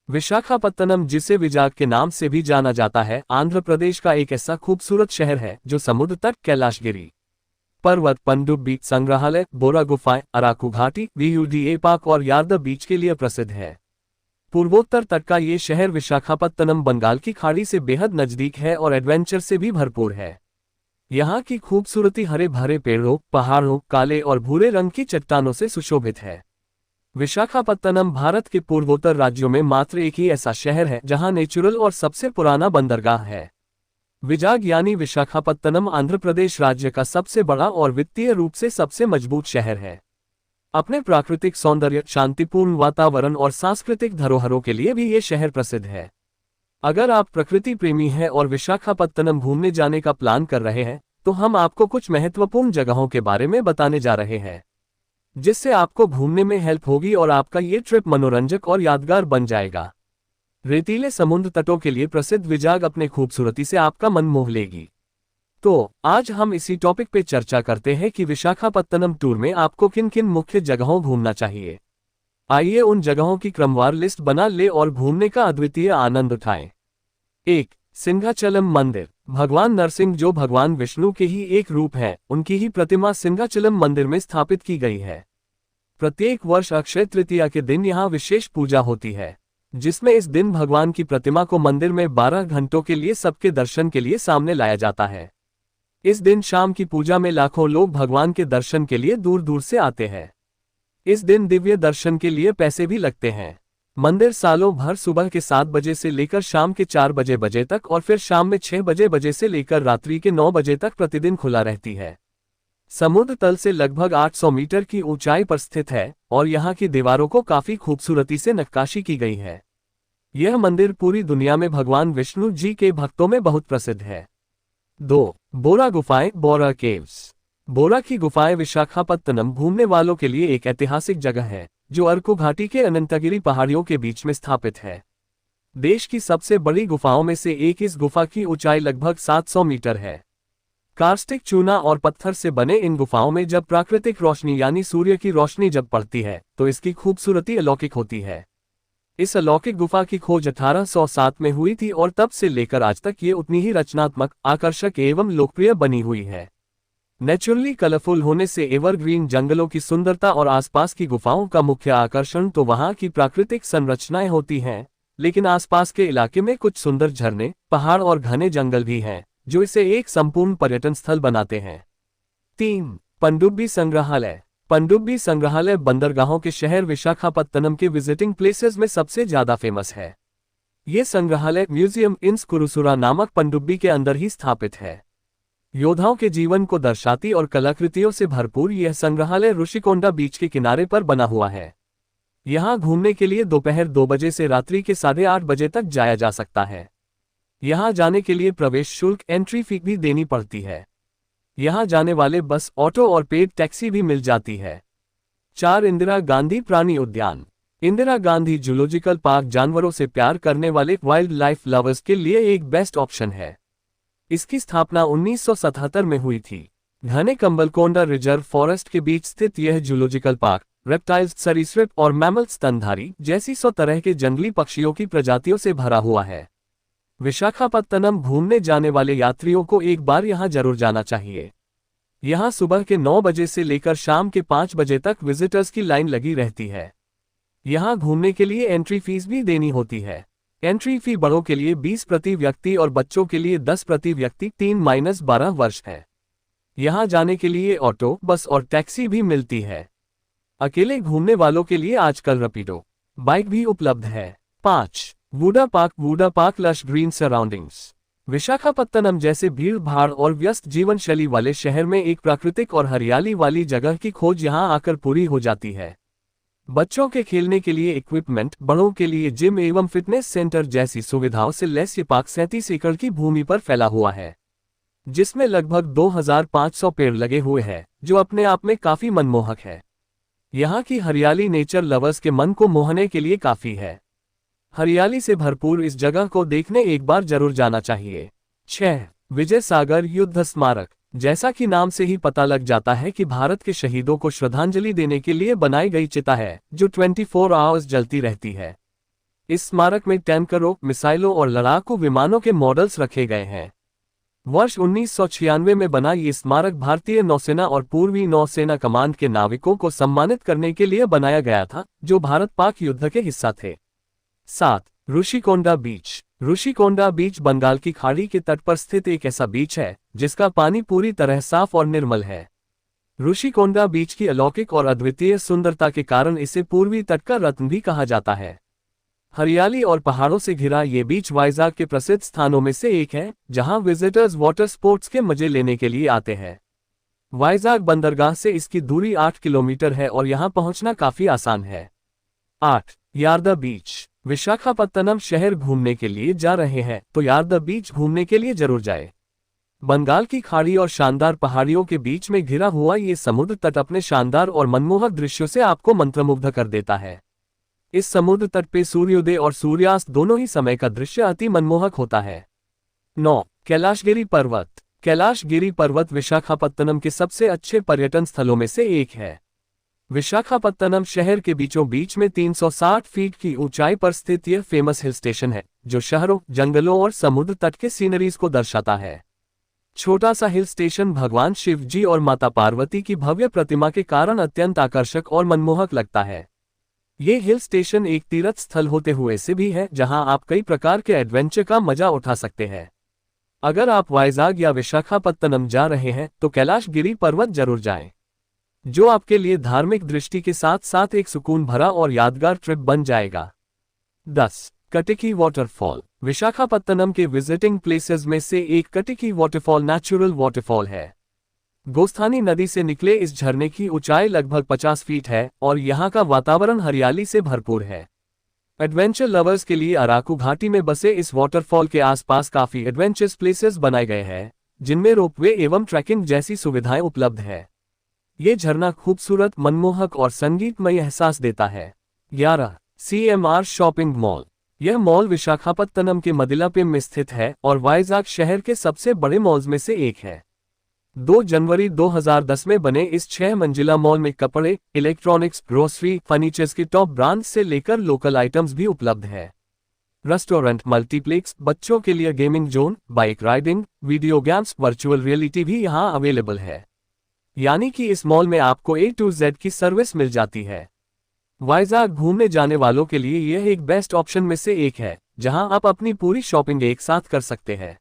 विशाखापत्तनम, जिसे विजाग के नाम से भी जाना जाता है, आंध्र प्रदेश का एक ऐसा खूबसूरत शहर है जो समुद्र तट, कैलाशगिरी पर्वत, पनडुब्बी संग्रहालय, बोरा गुफाएं, अराकू घाटी, वीयूडीए पार्क और यार्द बीच के लिए प्रसिद्ध है। पूर्वोत्तर तट का ये शहर विशाखापत्तनम बंगाल की खाड़ी से बेहद नजदीक है और एडवेंचर से भी भरपूर है। यहाँ की खूबसूरती हरे भरे पेड़ों, पहाड़ों, काले और भूरे रंग की चट्टानों से सुशोभित है। विशाखापत्तनम भारत के पूर्वोत्तर राज्यों में मात्र एक ही ऐसा शहर है जहां नेचुरल और सबसे पुराना बंदरगाह है। विजाग यानी विशाखापत्तनम आंध्र प्रदेश राज्य का सबसे बड़ा और वित्तीय रूप से सबसे मजबूत शहर है। अपने प्राकृतिक सौंदर्य, शांतिपूर्ण वातावरण और सांस्कृतिक धरोहरों के लिए भी ये शहर प्रसिद्ध है। अगर आप प्रकृति प्रेमी हैं और विशाखापत्तनम घूमने जाने का प्लान कर रहे हैं, तो हम आपको कुछ महत्वपूर्ण जगहों के बारे में बताने जा रहे हैं, जिससे आपको घूमने में हेल्प होगी और आपका ये ट्रिप मनोरंजक और यादगार बन जाएगा। रेतीले समुद्र तटों के लिए प्रसिद्ध विजाग अपने खूबसूरती से आपका मन मोह लेगी। तो आज हम इसी टॉपिक पे चर्चा करते हैं कि विशाखापत्तनम टूर में आपको किन किन मुख्य जगहों घूमना चाहिए। आइए उन जगहों की क्रमवार लिस्ट बना ले और घूमने का अद्वितीय आनंद उठाएं। 1. सिंहाचलम मंदिर। भगवान नरसिंह, जो भगवान विष्णु के ही एक रूप हैं, उनकी ही प्रतिमा सिंहाचलम मंदिर में स्थापित की गई है। प्रत्येक वर्ष अक्षय तृतीया के दिन यहाँ विशेष पूजा होती है, जिसमें इस दिन भगवान की प्रतिमा को मंदिर में 12 घंटों के लिए सबके दर्शन के लिए सामने लाया जाता है। इस दिन शाम की पूजा में लाखों लोग भगवान के दर्शन के लिए दूर दूर से आते हैं। इस दिन दिव्य दर्शन के लिए पैसे भी लगते हैं। मंदिर सालों भर सुबह के 7 बजे से लेकर शाम के 4 बजे तक और फिर शाम में 6 बजे से लेकर रात्रि के 9 बजे तक प्रतिदिन खुला रहती है। समुद्र तल से लगभग 800 मीटर की ऊंचाई पर स्थित है और यहाँ की दीवारों को काफी खूबसूरती से नक्काशी की गई है। यह मंदिर पूरी दुनिया में भगवान विष्णु जी के भक्तों में बहुत प्रसिद्ध है। 2. बोरा गुफाएं, बोरा केव्स। बोरा की गुफाएं विशाखापत्तनम घूमने वालों के लिए एक ऐतिहासिक जगह है, जो अरकू घाटी के अनंतगिरी पहाड़ियों के बीच में स्थापित है। देश की सबसे बड़ी गुफाओं में से एक, इस गुफा की ऊंचाई लगभग 700 मीटर है। कार्स्टिक चूना और पत्थर से बने इन गुफाओं में जब प्राकृतिक रोशनी यानी सूर्य की रोशनी जब पड़ती है तो इसकी खूबसूरती अलौकिक होती है। इस अलौकिक गुफा की खोज 1807 में हुई थी और तब से लेकर आज तक ये उतनी ही रचनात्मक, आकर्षक एवं लोकप्रिय बनी हुई है। नेचुरली कलरफुल होने से एवरग्रीन जंगलों की सुंदरता और आसपास की गुफाओं का मुख्य आकर्षण तो वहां की प्राकृतिक संरचनाएं होती हैं, लेकिन आसपास के इलाके में कुछ सुंदर झरने, पहाड़ और घने जंगल भी हैं, जो इसे एक संपूर्ण पर्यटन स्थल बनाते हैं। 3. पनडुब्बी संग्रहालय। पनडुब्बी संग्रहालय बंदरगाहों के शहर विशाखापत्तनम के विजिटिंग प्लेसेस में सबसे ज्यादा फेमस है। ये संग्रहालय म्यूजियम इन स्कुरुसुरा नामक पनडुब्बी के अंदर ही स्थापित है। योद्धाओं के जीवन को दर्शाती और कलाकृतियों से भरपूर यह संग्रहालय ऋषिकोंडा बीच के किनारे पर बना हुआ है। यहाँ घूमने के लिए दोपहर 2 बजे से रात्रि के 8:30 बजे तक जाया जा सकता है। यहाँ जाने के लिए प्रवेश शुल्क, एंट्री फी भी देनी पड़ती है। यहाँ जाने वाले बस, ऑटो और पेड टैक्सी भी मिल जाती है। 4. इंदिरा गांधी प्राणी उद्यान। इंदिरा गांधी जूलॉजिकल पार्क जानवरों से प्यार करने वाले वाइल्ड लाइफ लवर्स के लिए एक बेस्ट ऑप्शन है। इसकी स्थापना 1977 में हुई थी। घने कंबलकोंडा रिजर्व फॉरेस्ट के बीच स्थित यह जूलॉजिकल पार्क रेप्टाइल्स, सरीसृप और मैमल, स्तनधारी जैसी 100 तरह के जंगली पक्षियों की प्रजातियों से भरा हुआ है। विशाखापत्तनम घूमने जाने वाले यात्रियों को एक बार यहाँ जरूर जाना चाहिए। यहाँ सुबह के 9 बजे से लेकर शाम के 5 बजे तक विजिटर्स की लाइन लगी रहती है। यहाँ घूमने के लिए एंट्री फीस भी देनी होती है। एंट्री फी बड़ों के लिए 20 प्रति व्यक्ति और बच्चों के लिए 10 प्रति व्यक्ति 3-12 वर्ष है। यहाँ जाने के लिए ऑटो, बस और टैक्सी भी मिलती है। अकेले घूमने वालों के लिए आजकल रैपिडो बाइक भी उपलब्ध है। 5. VUDA park. VUDA park lush green surroundings. Visakhapatnam जैसे भीड़ भाड़ और व्यस्त जीवन शैली वाले शहर में एक प्राकृतिक और हरियाली वाली जगह की खोज यहाँ आकर पूरी हो जाती है। बच्चों के खेलने के लिए इक्विपमेंट, बड़ों के लिए जिम एवं फिटनेस सेंटर जैसी सुविधाओं से लैस ये पार्क 37 एकड़ की भूमि पर फैला हुआ है, जिसमें लगभग 2500 पेड़ लगे हुए हैं, जो अपने आप में काफी मनमोहक है। यहाँ की हरियाली नेचर लवर्स के मन को मोहने के लिए काफी है। हरियाली से भरपूर इस जगह को देखने एक बार जरूर जाना चाहिए। 6. विजय सागर युद्ध स्मारक। जैसा कि नाम से ही पता लग जाता है कि भारत के शहीदों को श्रद्धांजलि देने के लिए बनाई गई चिता है, जो 24 आवर्स जलती रहती है। इस स्मारक में टैंकरों, मिसाइलों और लड़ाकू विमानों के मॉडल्स रखे गए हैं। वर्ष 1996 में बना ये स्मारक भारतीय नौसेना और पूर्वी नौसेना कमांड के नाविकों को सम्मानित करने के लिए बनाया गया था, जो भारत पाक युद्ध के हिस्सा थे। 7. ऋषिकोंडा बीच। ऋषिकोंडा बीच बंगाल की खाड़ी के तट पर स्थित एक ऐसा बीच है जिसका पानी पूरी तरह साफ और निर्मल है। ऋषिकोंडा बीच की अलौकिक और अद्वितीय सुंदरता के कारण इसे पूर्वी तट का रत्न भी कहा जाता है। हरियाली और पहाड़ों से घिरा ये बीच वाइजाग के प्रसिद्ध स्थानों में से एक है, जहां विजिटर्स वाटर स्पोर्ट्स के मजे लेने के लिए आते हैं। वाइजाग बंदरगाह से इसकी दूरी 8 किलोमीटर है और यहां पहुंचना काफी आसान है। 8. यार्दा बीच। विशाखापत्तनम शहर घूमने के लिए जा रहे हैं तो यार्दा बीच घूमने के लिए जरूर जाए। बंगाल की खाड़ी और शानदार पहाड़ियों के बीच में घिरा हुआ ये समुद्र तट अपने शानदार और मनमोहक दृश्यों से आपको मंत्रमुग्ध कर देता है। इस समुद्र तट पे सूर्योदय और सूर्यास्त दोनों ही समय का दृश्य अति मनमोहक होता है। 9. कैलाशगिरी पर्वत। कैलाशगिरी पर्वत विशाखापत्तनम के सबसे अच्छे पर्यटन स्थलों में से एक है। विशाखापत्तनम शहर के बीचों बीच में 360 फीट की ऊंचाई पर स्थित यह फेमस हिल स्टेशन है, जो शहरों, जंगलों और समुद्र तट के सीनरीज को दर्शाता है। छोटा सा हिल स्टेशन भगवान शिव जी और माता पार्वती की भव्य प्रतिमा के कारण अत्यंत आकर्षक और मनमोहक लगता है। ये हिल स्टेशन एक तीर्थ स्थल होते हुए से भी है, जहां आप कई प्रकार के एडवेंचर का मजा उठा सकते हैं। अगर आप वाइजाग या विशाखापत्तनम जा रहे हैं तो कैलाशगिरी पर्वत जरूर जाएं, जो आपके लिए धार्मिक दृष्टि के साथ साथ एक सुकून भरा और यादगार ट्रिप बन जाएगा। 10. कटिकी वाटरफॉल। विशाखापत्तनम के विजिटिंग प्लेसेस में से एक कटिकी वाटरफॉल नेचुरल वाटरफॉल है। गोस्थानी नदी से निकले इस झरने की ऊंचाई लगभग 50 फीट है और यहाँ का वातावरण हरियाली से भरपूर है। एडवेंचर लवर्स के लिए अराकू घाटी में बसे इस वाटरफॉल के आसपास काफी एडवेंचरस प्लेसेस बनाए गए हैं, जिनमें रोपवे एवं ट्रैकिंग जैसी सुविधाएं उपलब्ध है। ये झरना खूबसूरत, मनमोहक और संगीतमय एहसास देता है। 11. CMR shopping mall. यह मॉल विशाखापत्तनम के मदिलापेम में स्थित है और वाइजाग शहर के सबसे बड़े मॉल्स में से एक है। 2 जनवरी 2010 में बने इस 6 मंजिला मॉल में कपड़े, इलेक्ट्रॉनिक्स, ग्रोसरी, फर्नीचर्स की टॉप ब्रांड्स से लेकर लोकल आइटम्स भी उपलब्ध है। रेस्टोरेंट, मल्टीप्लेक्स, बच्चों के लिए gaming zone, bike riding, video games, virtual reality भी यहाँ अवेलेबल है। यानी कि इस मॉल में आपको A to Z की सर्विस मिल जाती है। वाइजाग घूमने जाने वालों के लिए यह एक बेस्ट ऑप्शन में से एक है, जहां आप अपनी पूरी शॉपिंग एक साथ कर सकते हैं।